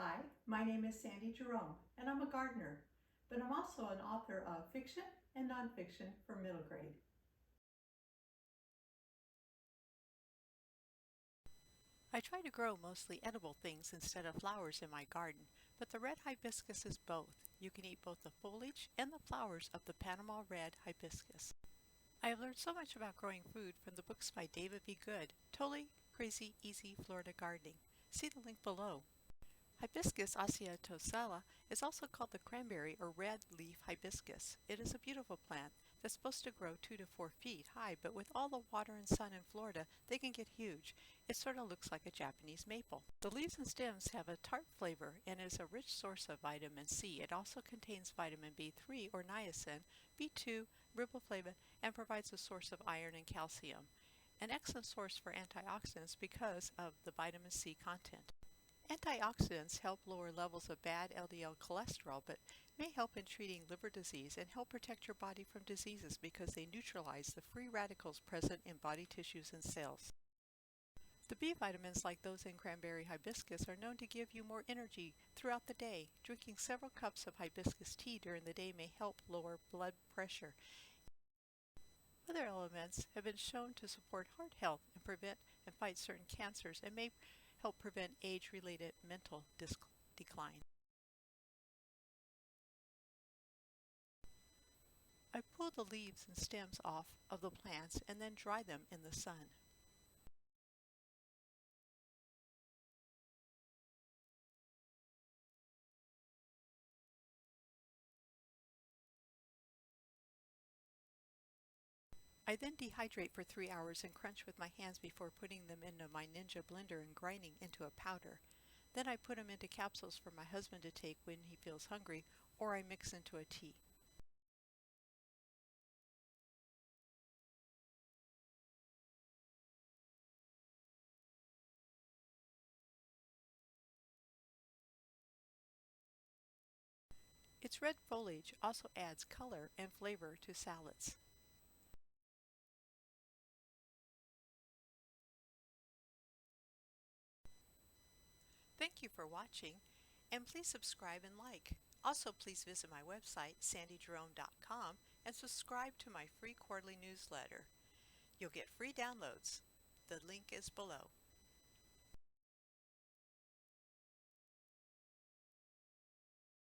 Hi, my name is Sandy Jerome, and I'm a gardener, but I'm also an author of fiction and nonfiction for middle grade. I try to grow mostly edible things instead of flowers in my garden, but the red hibiscus is both. You can eat both the foliage and the flowers of the Panama Red Hibiscus. I have learned so much about growing food from the books by David B. Good, Totally Crazy Easy Florida Gardening. See the link below. Hibiscus acetosella is also called the cranberry or red leaf hibiscus. It is a beautiful plant that's supposed to grow 2 to 4 feet high, but with all the water and sun in Florida, they can get huge. It sort of looks like a Japanese maple. The leaves and stems have a tart flavor and is a rich source of vitamin C. It also contains vitamin B3 or niacin, B2, riboflavin, and provides a source of iron and calcium. An excellent source for antioxidants because of the vitamin C content. Antioxidants help lower levels of bad LDL cholesterol, but may help in treating liver disease and help protect your body from diseases because they neutralize the free radicals present in body tissues and cells. The B vitamins, like those in cranberry hibiscus, are known to give you more energy throughout the day. Drinking several cups of hibiscus tea during the day may help lower blood pressure. Other elements have been shown to support heart health and prevent and fight certain cancers and may help prevent age-related mental decline. I pull the leaves and stems off of the plants and then dry them in the sun. I then dehydrate for 3 hours and crunch with my hands before putting them into my Ninja blender and grinding into a powder. Then I put them into capsules for my husband to take when he feels hungry, or I mix into a tea. Its red foliage also adds color and flavor to salads. Thank you for watching, and please subscribe and like. Also, please visit my website, sandyjerome.com, and subscribe to my free quarterly newsletter. You'll get free downloads. The link is below.